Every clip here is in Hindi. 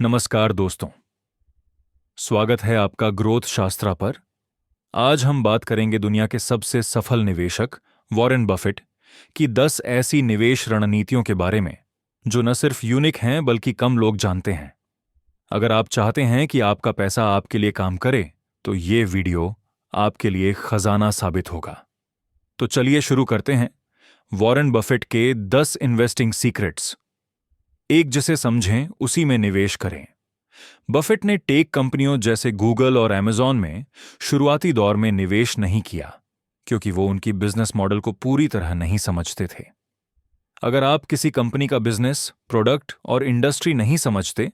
नमस्कार दोस्तों, स्वागत है आपका ग्रोथ शास्त्रा पर। आज हम बात करेंगे दुनिया के सबसे सफल निवेशक वॉरेन बफेट की 10 ऐसी निवेश रणनीतियों के बारे में जो न सिर्फ यूनिक हैं बल्कि कम लोग जानते हैं। अगर आप चाहते हैं कि आपका पैसा आपके लिए काम करे तो ये वीडियो आपके लिए खजाना साबित होगा। तो चलिए शुरू करते हैं। वॉरेन बफेट के 10 इन्वेस्टिंग सीक्रेट्स। एक जिसे समझें उसी में निवेश करें। बफेट ने टेक कंपनियों जैसे गूगल और अमेजॉन में शुरुआती दौर में निवेश नहीं किया क्योंकि वो उनकी बिजनेस मॉडल को पूरी तरह नहीं समझते थे। अगर आप किसी कंपनी का बिजनेस, प्रोडक्ट और इंडस्ट्री नहीं समझते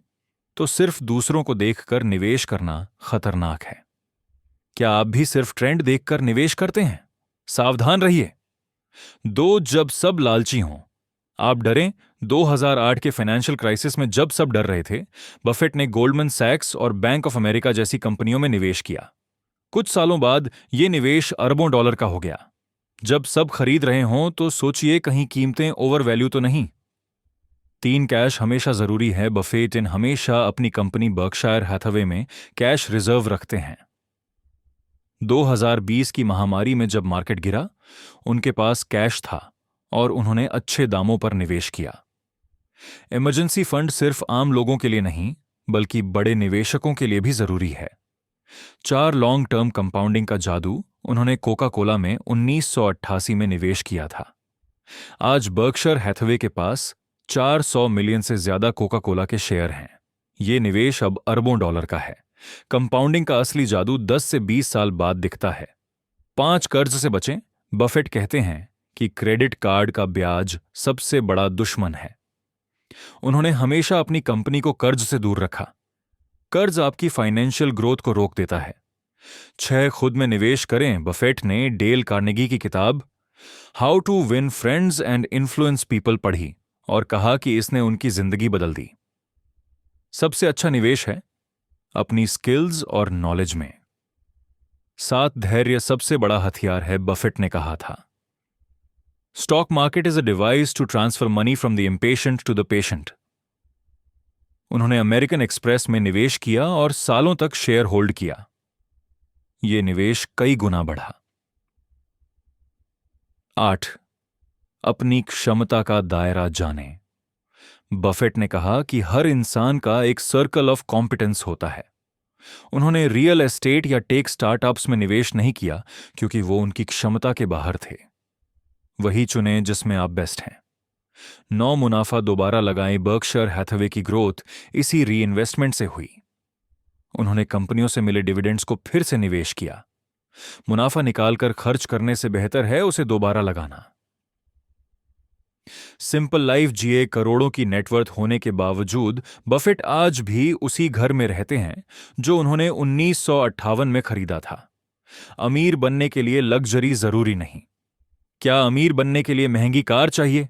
तो सिर्फ दूसरों को देखकर निवेश करना खतरनाक है। क्या आप भी सिर्फ ट्रेंड देखकर निवेश करते हैं? सावधान रहिए। जब सब लालची हों। आप डरें। 2008 के फाइनेंशियल क्राइसिस में जब सब डर रहे थे, बफेट ने गोल्डमैन सैक्स और बैंक ऑफ अमेरिका जैसी कंपनियों में निवेश किया। कुछ सालों बाद ये निवेश अरबों डॉलर का हो गया। जब सब खरीद रहे हों तो सोचिए कहीं कीमतें ओवर वैल्यू तो नहीं। 3 कैश हमेशा जरूरी है। बफेट हमेशा अपनी कंपनी बर्कशायर हैथवे में कैश रिजर्व रखते हैं। 2020 की महामारी में जब मार्केट गिरा, उनके पास कैश था और उन्होंने अच्छे दामों पर निवेश किया। इमरजेंसी फंड सिर्फ आम लोगों के लिए नहीं बल्कि बड़े निवेशकों के लिए भी जरूरी है। 4 लॉन्ग टर्म कंपाउंडिंग का जादू उन्होंने कोका कोला में 1988 में निवेश किया था। आज बर्कशायर हैथवे के पास 400 मिलियन से ज्यादा कोका कोला के शेयर हैं। ये निवेश अब अरबों डॉलर का है। कंपाउंडिंग का असली जादू 10 से 20 साल बाद दिखता है। 5 कर्ज से बचें। बफेट कहते हैं कि क्रेडिट कार्ड का ब्याज सबसे बड़ा दुश्मन है। उन्होंने हमेशा अपनी कंपनी को कर्ज से दूर रखा। कर्ज आपकी फाइनेंशियल ग्रोथ को रोक देता है। 6 खुद में निवेश करें। बफेट ने डेल कार्नेगी की किताब how to win friends and influence people पढ़ी और कहा कि इसने उनकी जिंदगी बदल दी। सबसे अच्छा निवेश है अपनी स्किल्स और नॉलेज में। 7 धैर्य सबसे बड़ा हथियार है, बफेट ने कहा था। Stock market is a device to transfer money from the impatient to the patient. उन्होंने अमेरिकन एक्सप्रेस में निवेश किया और सालों तक शेयर होल्ड किया। यह निवेश कई गुना बढ़ा। 8 अपनी क्षमता का दायरा जानें। बफेट ने कहा कि हर इंसान का एक सर्कल ऑफ कॉम्पिटेंस होता है। उन्होंने रियल एस्टेट या टेक स्टार्टअप्स में निवेश नहीं किया क्योंकि वो उनकी क्षमता के बाहर थे। वही चुनें जिसमें आप बेस्ट हैं। 9 मुनाफा दोबारा लगाएं। बर्कशायर हैथवे की ग्रोथ इसी रीइन्वेस्टमेंट से हुई। उन्होंने कंपनियों से मिले डिविडेंड्स को फिर से निवेश किया। मुनाफा निकालकर खर्च करने से बेहतर है उसे दोबारा लगाना। सिंपल लाइफ जिए। करोड़ों की नेटवर्थ होने के बावजूद बफेट आज भी उसी घर में रहते हैं जो उन्होंने 1958 में खरीदा था। अमीर बनने के लिए लग्जरी जरूरी नहीं। क्या अमीर बनने के लिए महंगी कार चाहिए?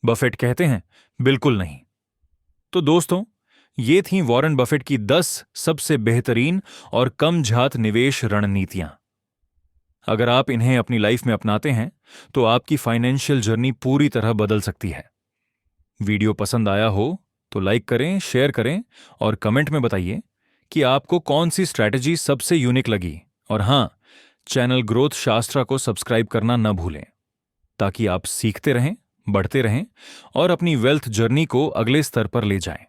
बफेट कहते हैं बिल्कुल नहीं। तो दोस्तों, ये थीं वॉरेन बफेट की 10 सबसे बेहतरीन और कम झात निवेश रणनीतियां। अगर आप इन्हें अपनी लाइफ में अपनाते हैं तो आपकी फाइनेंशियल जर्नी पूरी तरह बदल सकती है। वीडियो पसंद आया हो तो लाइक करें, शेयर करें और कमेंट में बताइए कि आपको कौन सी स्ट्रैटेजी सबसे यूनिक लगी। और हां, चैनल ग्रोथ शास्त्रा को सब्सक्राइब करना न भूलें ताकि आप सीखते रहें, बढ़ते रहें और अपनी वेल्थ जर्नी को अगले स्तर पर ले जाएं।